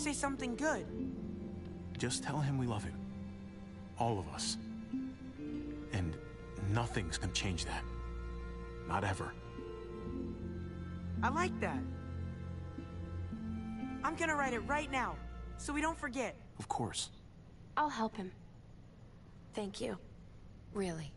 say something good. Just tell him we love him. All of us. And nothing's gonna change that. Not ever. I like that. I'm gonna write it right now, so we don't forget. Of course. I'll help him. Thank you. Really.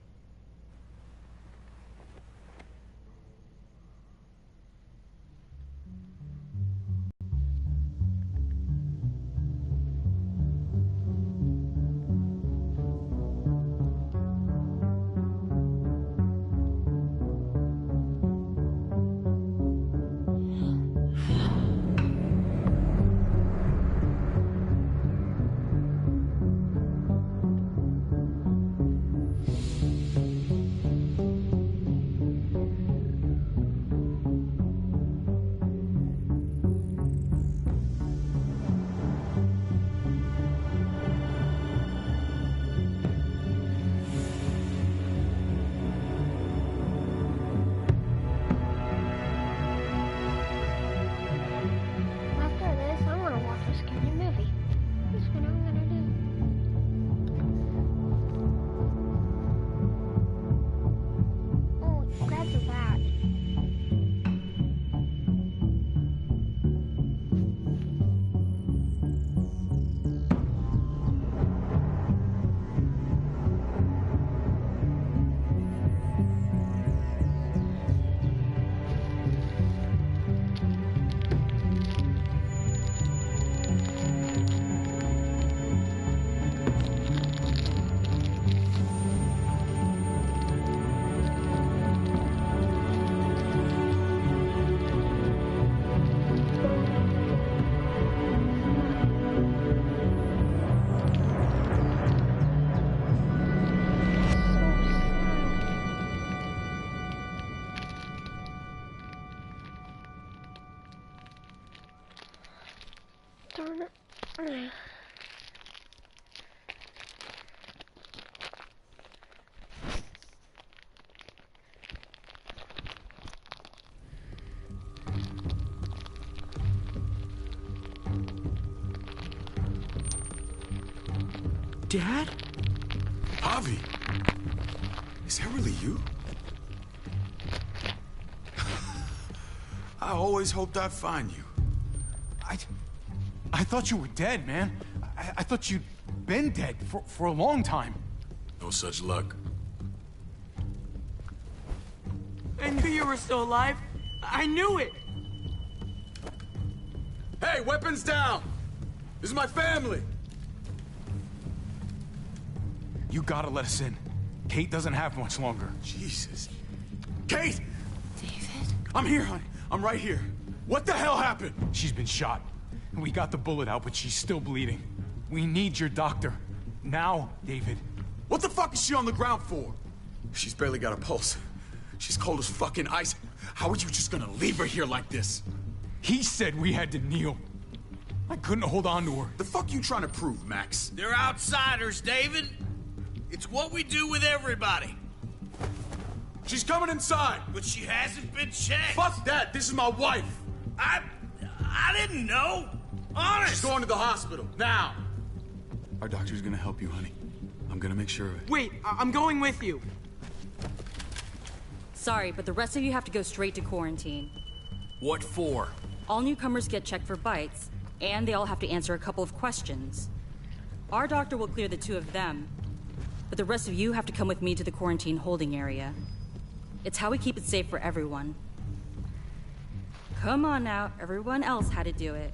Darn it. Dad? Javi! Is that really you? I always hoped I'd find you. I thought you were dead, man. I thought you'd been dead for a long time. No such luck. I knew you were still alive. I knew it! Hey, weapons down! This is my family! You gotta let us in. Kate doesn't have much longer. Jesus. Kate! David? I'm here, honey. I'm right here. What the hell happened? She's been shot. We got the bullet out, but she's still bleeding. We need your doctor. Now, David. What the fuck is she on the ground for? She's barely got a pulse. She's cold as fucking ice. How are you just gonna leave her here like this? He said we had to kneel. I couldn't hold on to her. The fuck you trying to prove, Max? They're outsiders, David. It's what we do with everybody. She's coming inside. But she hasn't been checked. Fuck that. This is my wife. I didn't know. Honest. She's going to the hospital. Now. Our doctor's gonna help you, honey. I'm gonna make sure of it. Wait, I'm going with you. Sorry, but the rest of you have to go straight to quarantine. What for? All newcomers get checked for bites, and they all have to answer a couple of questions. Our doctor will clear the two of them, but the rest of you have to come with me to the quarantine holding area. It's how we keep it safe for everyone. Come on now, everyone else had to do it.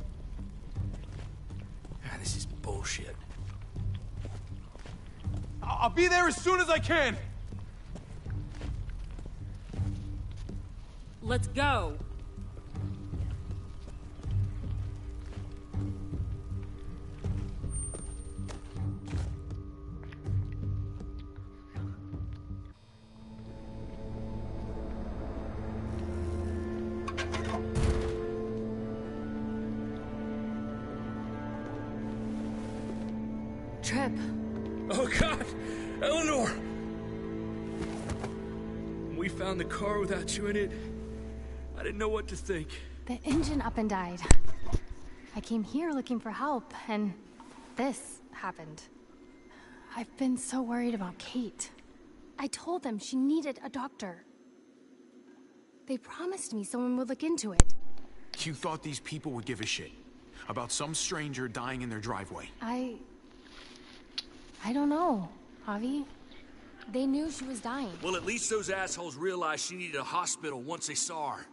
Ah, this is bullshit. I'll be there as soon as I can. Let's go. Trip. Oh, God! Eleanor! When we found the car without you in it, I didn't know what to think. The engine up and died. I came here looking for help, and this happened. I've been so worried about Kate. I told them she needed a doctor. They promised me someone would look into it. You thought these people would give a shit about some stranger dying in their driveway? I don't know, Javi. They knew she was dying. Well, at least those assholes realized she needed a hospital once they saw her.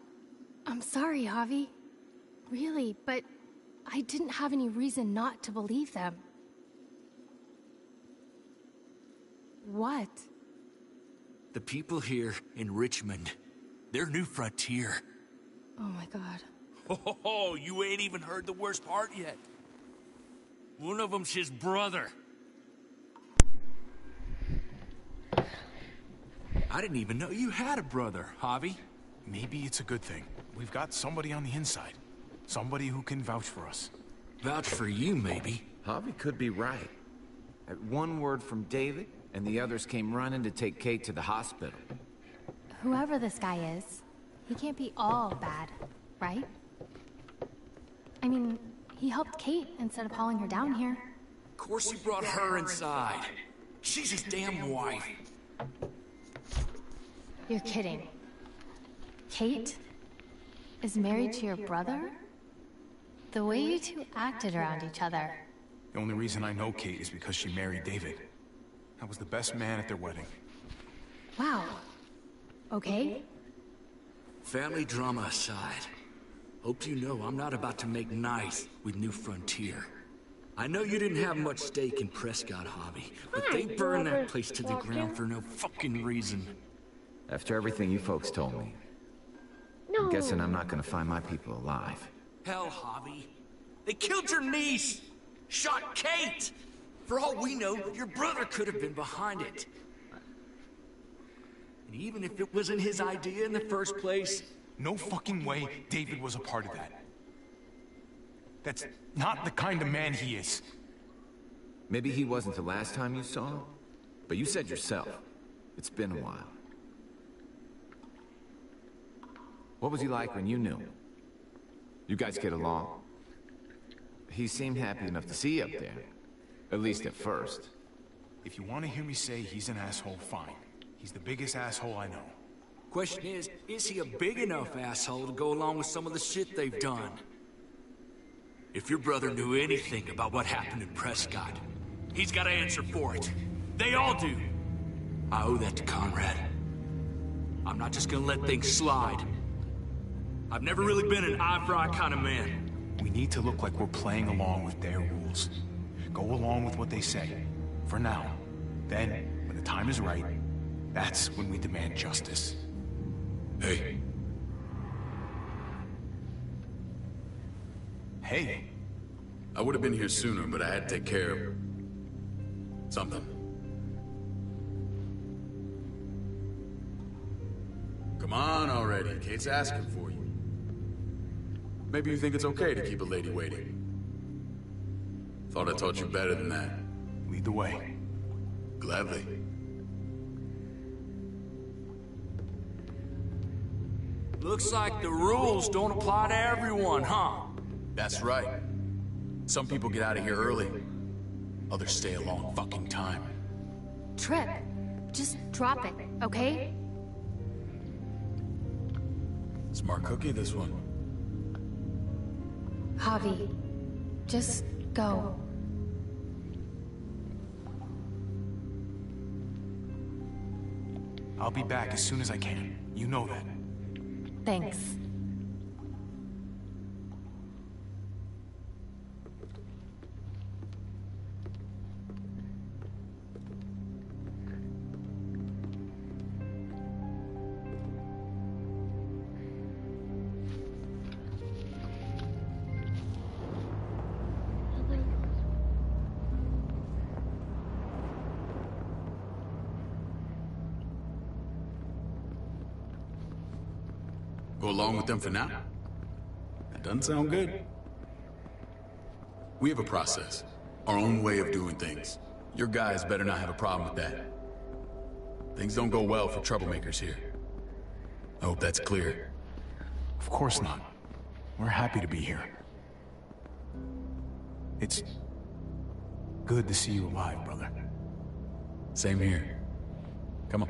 I'm sorry, Javi. Really, but I didn't have any reason not to believe them. What? The people here in Richmond, their new frontier. Oh my god. Oh, you ain't even heard the worst part yet. One of them's his brother. I didn't even know you had a brother, Javi. Maybe it's a good thing. We've got somebody on the inside. Somebody who can vouch for us. Vouch for you, maybe. Javi could be right. At one word from David, and the others came running to take Kate to the hospital. Whoever this guy is, he can't be all bad, right? I mean, he helped Kate instead of hauling her down here. Of course he brought her inside. She's his damn wife. You're kidding. Kate is married to your brother? The way you two acted around each other. The only reason I know Kate is because she married David. I was the best man at their wedding. Wow. Okay. Family drama aside, hope you know I'm not about to make nice with New Frontier. I know you didn't have much stake in Prescott, Javi, but they burned that place to the ground for no fucking reason. After everything you folks told me, I'm guessing I'm not gonna find my people alive. Hell, Javi. They killed your niece! Shot Kate! For all we know, your brother could have been behind it. And even if it wasn't his idea in the first place... No fucking way David was a part of that. That's not the kind of man he is. Maybe he wasn't the last time you saw him, but you said yourself, it's been a while. What was he like when you knew him? You guys get along? He seemed happy enough to see you up there. At least at first. If you want to hear me say he's an asshole, fine. He's the biggest asshole I know. Question is he a big enough asshole to go along with some of the shit they've done? If your brother knew anything about what happened in Prescott, he's got to answer for it. They all do. I owe that to Conrad. I'm not just gonna let things slide. I've never really been an eye-for-eye kind of man. We need to look like we're playing along with their rules. Go along with what they say. For now. Then, when the time is right, that's when we demand justice. Hey. Hey. I would have been here sooner, but I had to take care of something. Come on already. Kate's asking for you. Maybe you think it's okay to keep a lady waiting. Thought I taught you better than that. Lead the way. Gladly. Looks like the rules don't apply to everyone, huh? That's right. Some people get out of here early. Others stay a long fucking time. Trip, just drop it, okay? Smart cookie, this one. Javi, just go. I'll be back as soon as I can. You know that. Thanks. Go along with them for now? That doesn't sound good. We have a process. Our own way of doing things. Your guys better not have a problem with that. Things don't go well for troublemakers here. I hope that's clear. Of course not. We're happy to be here. It's good to see you alive, brother. Same here. Come on.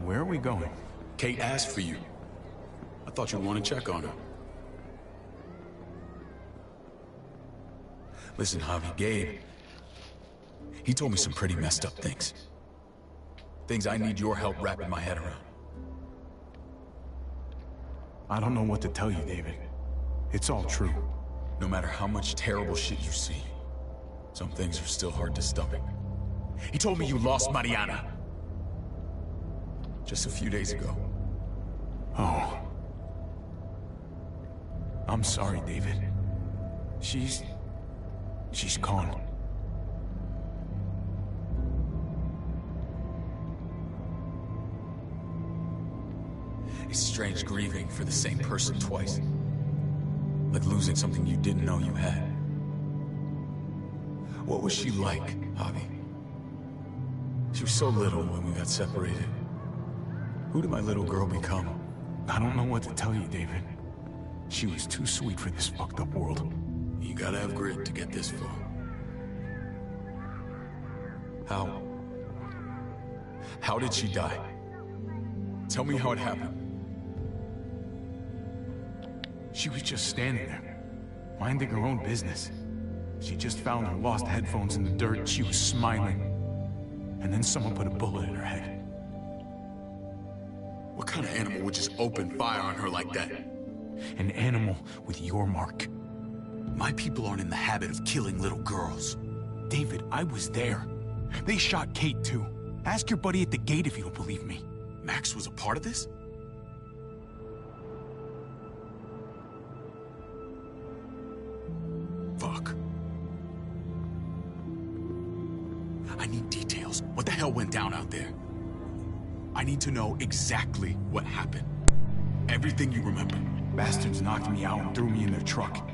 Where are we going? Kate asked for you. I thought you'd want to check on her. Listen, Javi, Gabe, he told me some pretty messed up things. Things I need your help wrapping my head around. I don't know what to tell you, David. It's all true. No matter how much terrible shit you see, some things are still hard to stomach. He told me you lost Mariana. Just a few days ago. Oh. I'm sorry, David. She's gone. It's strange grieving for the same person twice. Like losing something you didn't know you had. What was she like, Javi? She was so little when we got separated. Who did my little girl become? I don't know what to tell you, David. She was too sweet for this fucked up world. You gotta have grit to get this far. How did she die? Tell me how it happened. She was just standing there, minding her own business. She just found her lost headphones in the dirt. She was smiling. And then someone put a bullet in her head. What kind of animal would just open fire on her like that? An animal with your mark. My people aren't in the habit of killing little girls. David, I was there. They shot Kate too. Ask your buddy at the gate if you don't believe me. Max was a part of this? Fuck. I need details. What the hell went down out there? I need to know exactly what happened. Everything you remember. Bastards knocked me out and threw me in their truck.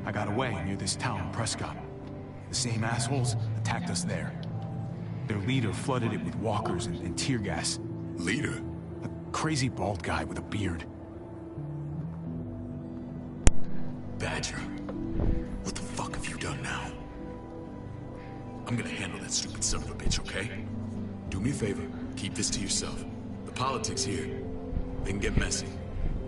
I got away near this town, Prescott. The same assholes attacked us there. Their leader flooded it with walkers and tear gas. Leader? A crazy bald guy with a beard. Badger, what the fuck have you done now? I'm gonna handle that stupid son of a bitch, okay? Do me a favor, keep this to yourself. The politics here, they can get messy.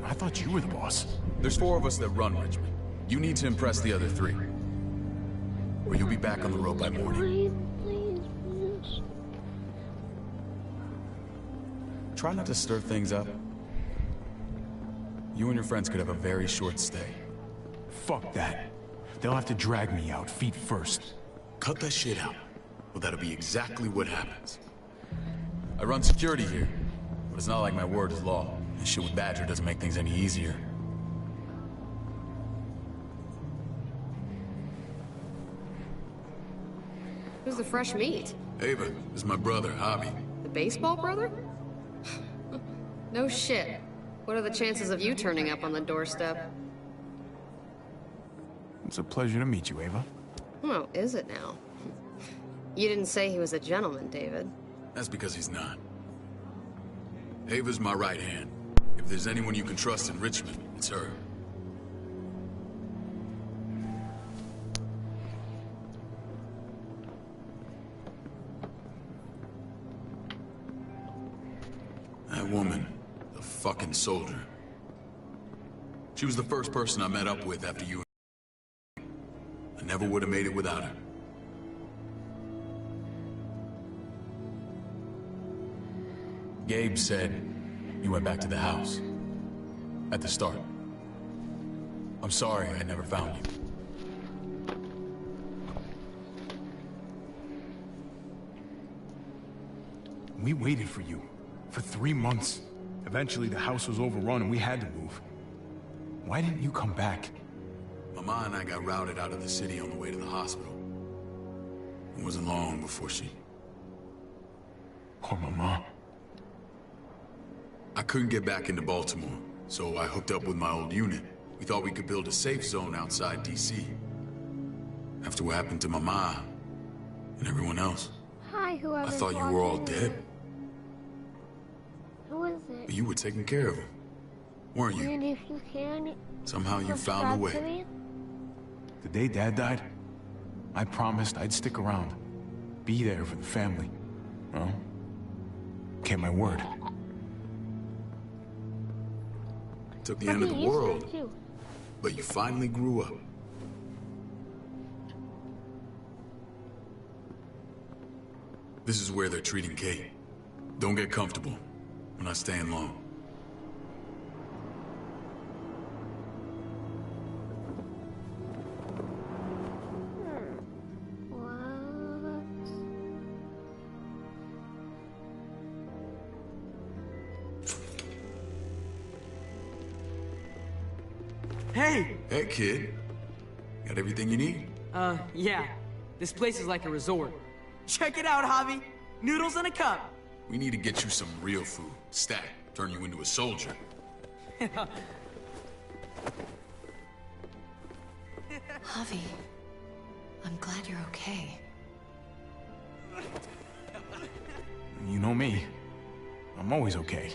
I thought you were the boss. There's 4 of us that run Richmond. You need to impress the other 3. Or you'll be back on the road by morning. Try not to stir things up. You and your friends could have a very short stay. Fuck that. They'll have to drag me out, feet first. Cut that shit out. Well, that'll be exactly what happens. I run security here, but it's not like my word is law. And shit with Badger doesn't make things any easier. Who's the fresh meat? Ava, this is my brother, Javi. The baseball brother? No shit. What are the chances of you turning up on the doorstep? It's a pleasure to meet you, Ava. Oh, is it now? You didn't say he was a gentleman, David. That's because he's not. Ava's my right hand. If there's anyone you can trust in Richmond, it's her. That woman, the fucking soldier. She was the first person I met up with after you. I never would have made it without her. Gabe said you went back to the house. At the start. I'm sorry I never found you. We waited for you. For 3 months. Eventually the house was overrun and we had to move. Why didn't you come back? Mama and I got routed out of the city on the way to the hospital. It wasn't long before she... Poor Mama. I couldn't get back into Baltimore, so I hooked up with my old unit. We thought we could build a safe zone outside D.C. After what happened to Mama and everyone else, Hi, whoever's I thought you were all watching. dead. Who is is it? You were taking care of him, weren't you? And if you can, Somehow you found a subscribe way. to me? The day Dad died, I promised I'd stick around. Be there for the family. Well, kept my word. Took the end of the You said world, too. but you finally grew up. This is where they're treating Kate. Don't get comfortable. We're not staying long. What? Hey! Hey, kid. Got everything you need? Yeah. This place is like a resort. Check it out, Javi. Noodles in a cup. We need to get you some real food. Stack. Turn you into a soldier. Javi, I'm glad you're okay. You know me. I'm always okay.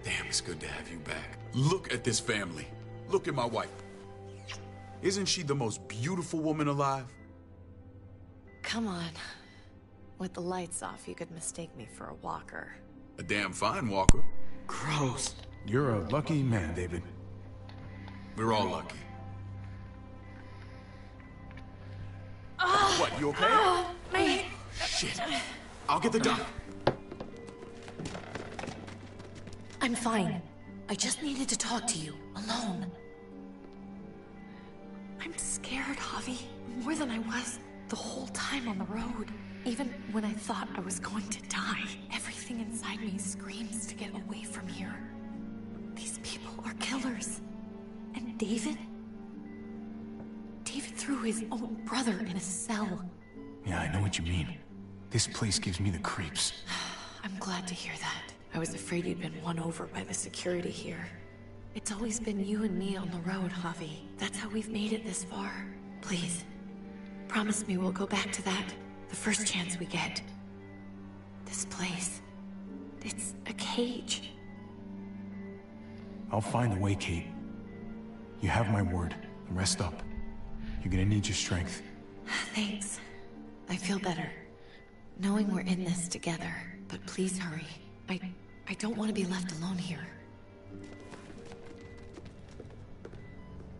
Damn, it's good to have you back. Look at this family. Look at my wife. Isn't she the most beautiful woman alive? Come on. With the lights off, you could mistake me for a walker. A damn fine walker. Gross. You're a lucky man, David. We're all lucky. What, you okay? Me. Shit. I'll get the doc. I'm fine. I just needed to talk to you, alone. I'm scared, Javi. More than I was the whole time on the road. Even when I thought I was going to die, everything inside me screams to get away from here. These people are killers. And David? David threw his own brother in a cell. Yeah, I know what you mean. This place gives me the creeps. I'm glad to hear that. I was afraid you'd been won over by the security here. It's always been you and me on the road, Javi. That's how we've made it this far. Please, promise me we'll go back to that the first chance we get. This place, it's a cage. I'll find a way, Kate. You have my word. Rest up. You're gonna need your strength. Thanks. I feel better. Knowing we're in this together. But please hurry. I don't want to be left alone here.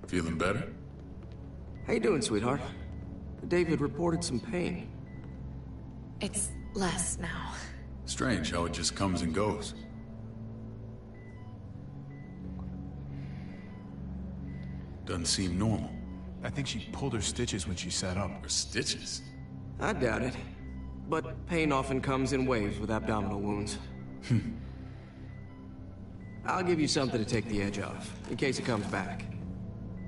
Feeling better? How you doing, sweetheart? David reported some pain. It's less now. Strange how it just comes and goes. Doesn't seem normal. I think she pulled her stitches when she sat up. Her stitches? I doubt it. But pain often comes in waves with abdominal wounds. I'll give you something to take the edge off, in case it comes back.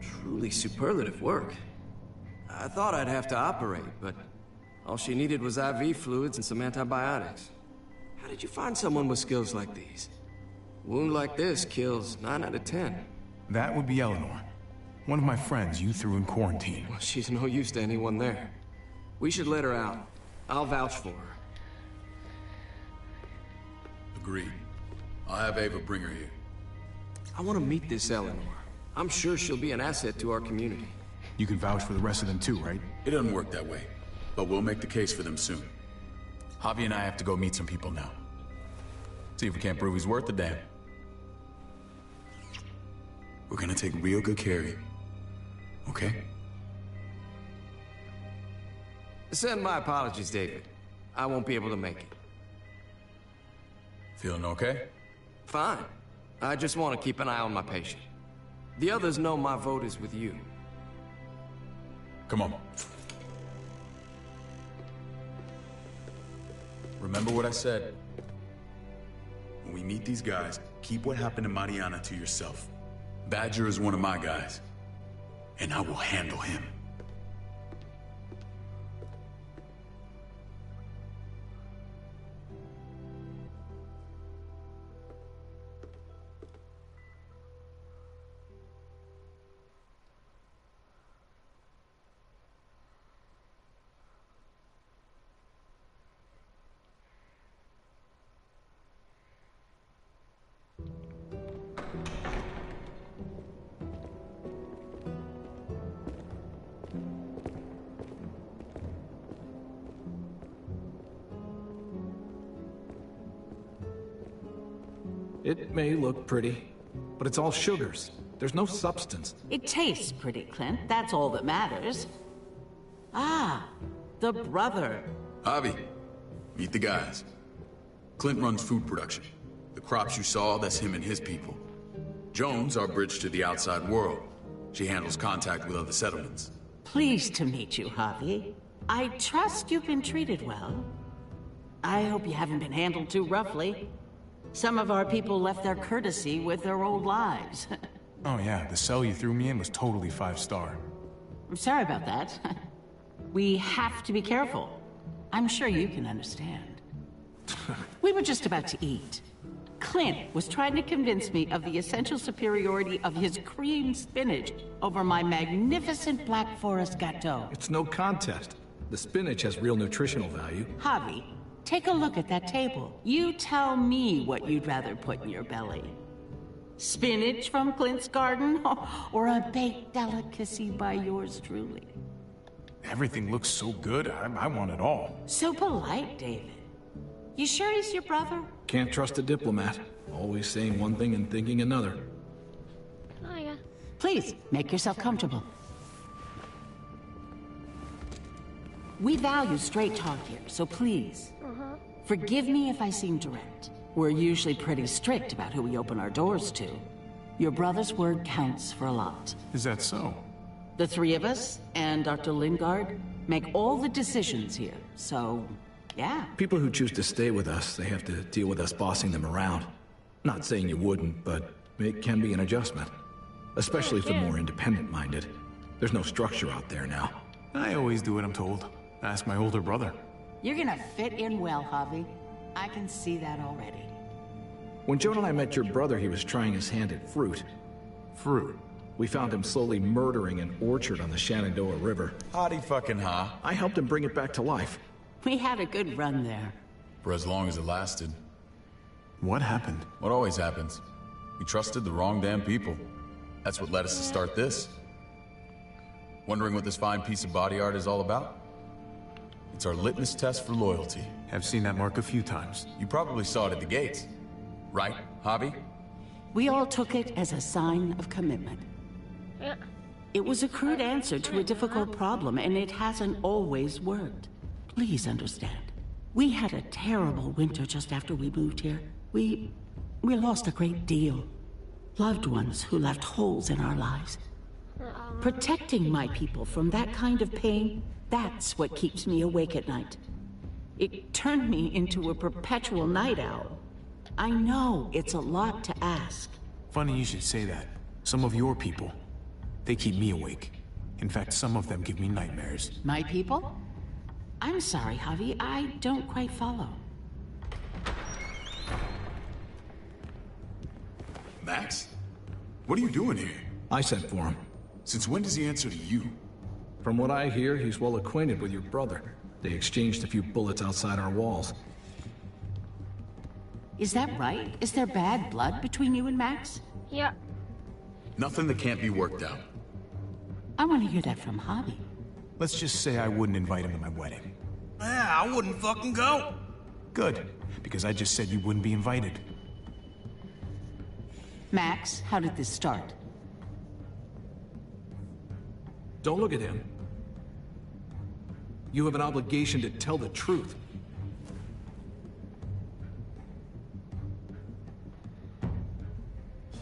Truly superlative work. I thought I'd have to operate, but all she needed was IV fluids and some antibiotics. How did you find someone with skills like these? A wound like this kills 9 out of 10. That would be Eleanor. One of my friends you threw in quarantine. Well, she's no use to anyone there. We should let her out. I'll vouch for her. Agreed. I'll have Ava bring her here. I want to meet this Eleanor. I'm sure she'll be an asset to our community. You can vouch for the rest of them too, right? It doesn't work that way, but we'll make the case for them soon. Javi and I have to go meet some people now. See if we can't prove he's worth the damn. We're gonna take real good care of you. Okay? Send my apologies, David. I won't be able to make it. Feeling okay? Fine. I just want to keep an eye on my patient. The others know my vote is with you. Come on. Remember what I said. When we meet these guys, keep what happened to Mariana to yourself. Badger is one of my guys, and I will handle him. It may look pretty, but it's all sugars. There's no substance. It tastes pretty, Clint. That's all that matters. Ah, the brother. Javi, meet the guys. Clint runs food production. The crops you saw, that's him and his people. Jones, our bridge to the outside world. She handles contact with other settlements. Pleased to meet you, Javi. I trust you've been treated well. I hope you haven't been handled too roughly. Some of our people left their courtesy with their old lives. Oh yeah, the cell you threw me in was totally 5-star. I'm sorry about that. We have to be careful. I'm sure you can understand. We were just about to eat. Clint was trying to convince me of the essential superiority of his creamed spinach over my magnificent Black Forest gâteau. It's no contest. The spinach has real nutritional value. Javi, take a look at that table. You tell me what you'd rather put in your belly. Spinach from Clint's garden, or a baked delicacy by yours truly? Everything looks so good, I want it all. So polite, David. You sure he's your brother? Can't trust a diplomat. Always saying one thing and thinking another. Oh, yeah. Please, make yourself comfortable. We value straight talk here, so please, forgive me if I seem direct. We're usually pretty strict about who we open our doors to. Your brother's word counts for a lot. Is that so? The three of us, and Dr. Lingard, make all the decisions here, so, yeah. People who choose to stay with us, they have to deal with us bossing them around. Not saying you wouldn't, but it can be an adjustment. Especially if they're more independent-minded. There's no structure out there now. I always do what I'm told. Ask my older brother. You're gonna fit in well, Javi. I can see that already. When Joan and I met your brother, he was trying his hand at fruit. Fruit? We found him slowly murdering an orchard on the Shenandoah River. Howdy fucking ha. I helped him bring it back to life. We had a good run there. For as long as it lasted. What happened? What always happens. We trusted the wrong damn people. That's what led us to start this. Wondering what this fine piece of body art is all about? It's our litmus test for loyalty. I've seen that mark a few times. You probably saw it at the gates. Right, Javi? We all took it as a sign of commitment. Yeah. It was a crude answer to a difficult problem, and it hasn't always worked. Please understand. We had a terrible winter just after we moved here. We lost a great deal. Loved ones who left holes in our lives. Protecting my people from that kind of pain, that's what keeps me awake at night. It turned me into a perpetual night owl. I know it's a lot to ask. Funny you should say that. Some of your people, they keep me awake. In fact, some of them give me nightmares. My people? I'm sorry, Javi, I don't quite follow. Max? What are you doing here? I sent for him. Since when does he answer to you? From what I hear, he's well acquainted with your brother. They exchanged a few bullets outside our walls. Is that right? Is there bad blood between you and Max? Yeah. Nothing that can't be worked out. I want to hear that from Javi. Let's just say I wouldn't invite him to my wedding. Yeah, I wouldn't fucking go. Good, because I just said you wouldn't be invited. Max, how did this start? Don't look at him. You have an obligation to tell the truth.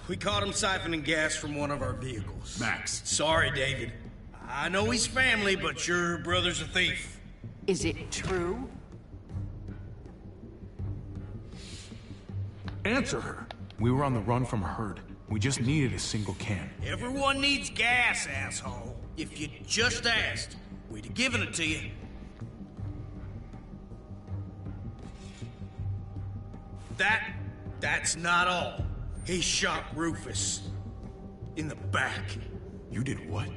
We caught him siphoning gas from one of our vehicles. Max. Sorry, David. I know he's family, but your brother's a thief. Is it true? Answer her. We were on the run from a herd. We just needed a single can. Everyone needs gas, asshole. If you just asked, we'd have given it to you. That's not all. He shot Rufus. In the back. You did what?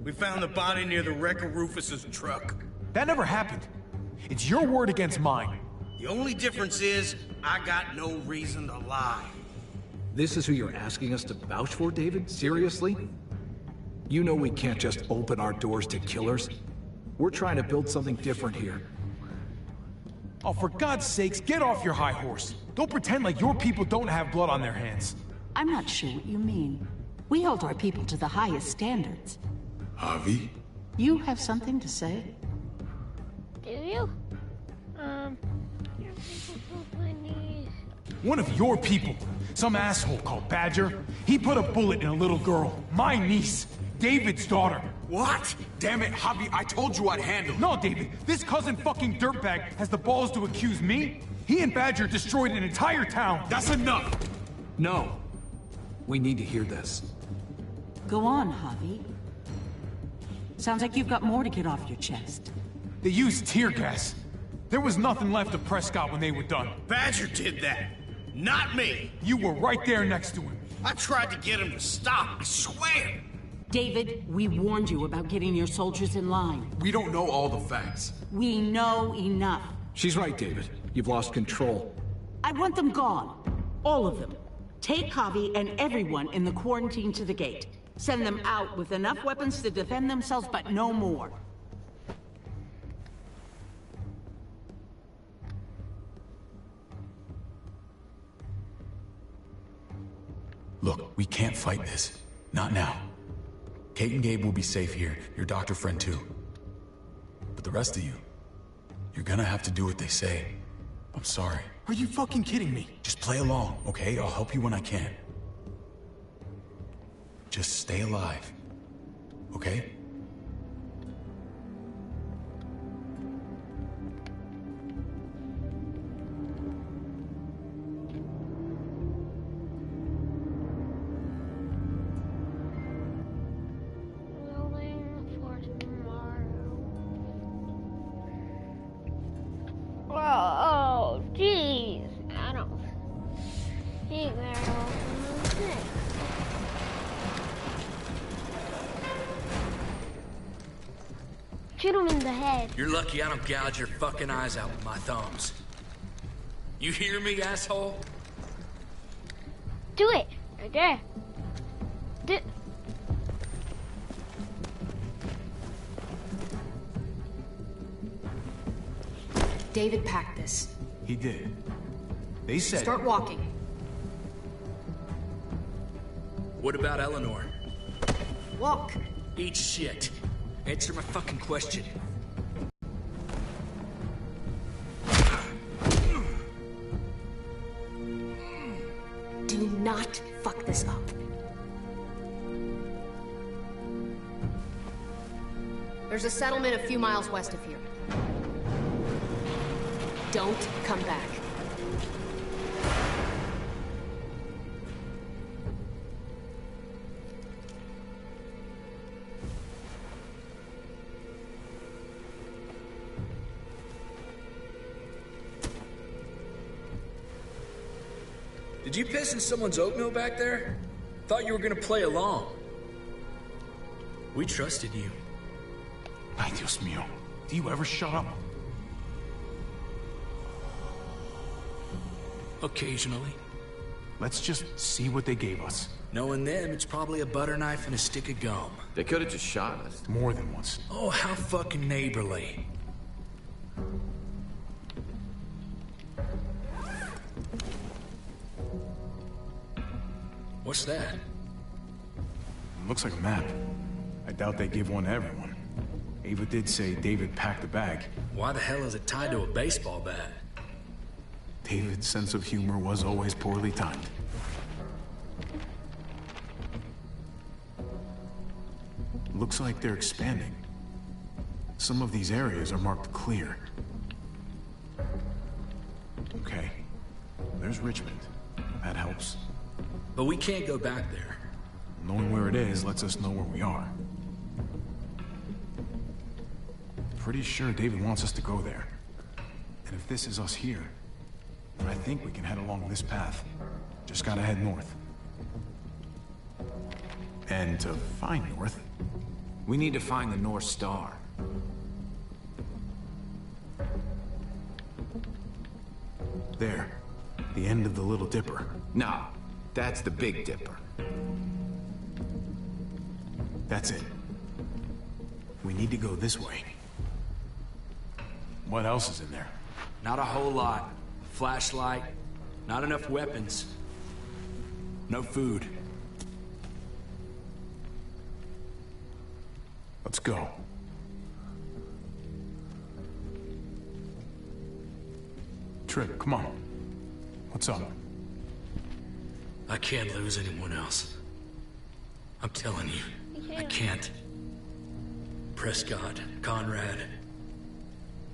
We found the body near the wreck of Rufus's truck. That never happened. It's your word against mine. The only difference is, I got no reason to lie. This is who you're asking us to vouch for, David? Seriously? You know we can't just open our doors to killers. We're trying to build something different here. Oh, for God's sakes, get off your high horse. Don't pretend like your people don't have blood on their hands. I'm not sure what you mean. We hold our people to the highest standards. Javi? You have something to say? Do you? Your people broke my knees. One of your people, some asshole called Badger, he put a bullet in a little girl, my niece, David's daughter. What? Damn it, Javi, I told you I'd handle it. No, David, this cousin fucking dirtbag has the balls to accuse me? He and Badger destroyed an entire town. That's enough! No. We need to hear this. Go on, Javi. Sounds like you've got more to get off your chest. They used tear gas. There was nothing left of Prescott when they were done. Badger did that. Not me. You were right there next to him. I tried to get him to stop, I swear. David, we warned you about getting your soldiers in line. We don't know all the facts. We know enough. She's right, David. You've lost control. I want them gone. All of them. Take Javi and everyone in the quarantine to the gate. Send them out with enough weapons to defend themselves, but no more. Look, we can't fight this. Not now. Kate and Gabe will be safe here, your doctor friend too. But the rest of you, you're gonna have to do what they say. I'm sorry. Are you fucking kidding me? Just play along, okay? I'll help you when I can. Just stay alive, okay? Building for tomorrow. Oh, jeez. I don't think that'll fit. Shoot him in the head. You're lucky I don't gouge your fucking eyes out with my thumbs. You hear me, asshole? Do it. Right there. Do David packed this. He did. They said... Start walking. What about Eleanor? Walk. Eat shit. Answer my fucking question. Do not fuck this up. There's a settlement a few miles west of here. Don't come back. Did you piss in someone's oatmeal back there? Thought you were gonna play along. We trusted you. Ay, Dios mío. Do you ever shut up? Occasionally. Let's just see what they gave us. Knowing them, it's probably a butter knife and a stick of gum. They could have just shot us. More than once. Oh, how fucking neighborly. What's that? Looks like a map. I doubt they give one to everyone. Ava did say David packed a bag. Why the hell is it tied to a baseball bat? David's sense of humor was always poorly timed. Looks like they're expanding. Some of these areas are marked clear. Okay. There's Richmond. That helps. But we can't go back there. Knowing where it is lets us know where we are. Pretty sure David wants us to go there. And if this is us here, I think we can head along this path. Just gotta head north. And to find north... We need to find the North Star. There. The end of the Little Dipper. No, that's the Big Dipper. That's it. We need to go this way. What else is in there? Not a whole lot. Flashlight, not enough weapons. No food. Let's go. Tripp, come on. What's up? I can't lose anyone else. I'm telling you, I can't. Prescott, Conrad,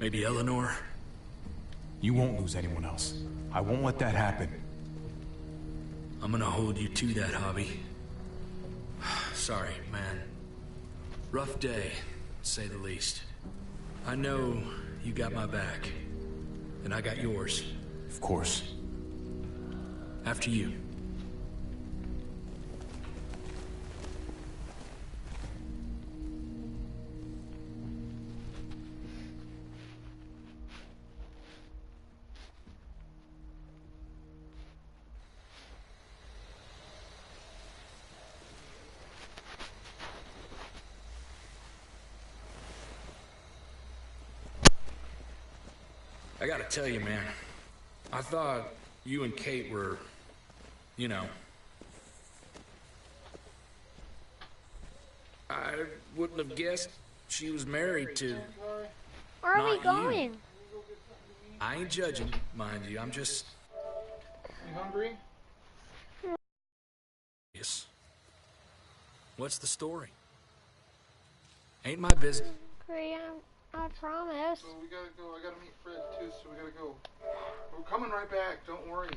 maybe Eleanor. You won't lose anyone else. I won't let that happen. I'm gonna hold you to that, Javi. Sorry, man. Rough day, to say the least. I know you got my back, and I got yours. Of course. After you. I gotta tell you, man, I thought you and Kate were, you know... I wouldn't have guessed she was married to... Where are we not going? you. I ain't judging, mind you, I'm just... You hungry? Yes. What's the story? Ain't my business. I promise. So we gotta go. I gotta meet Fred too, so we gotta go. We're coming right back, don't worry.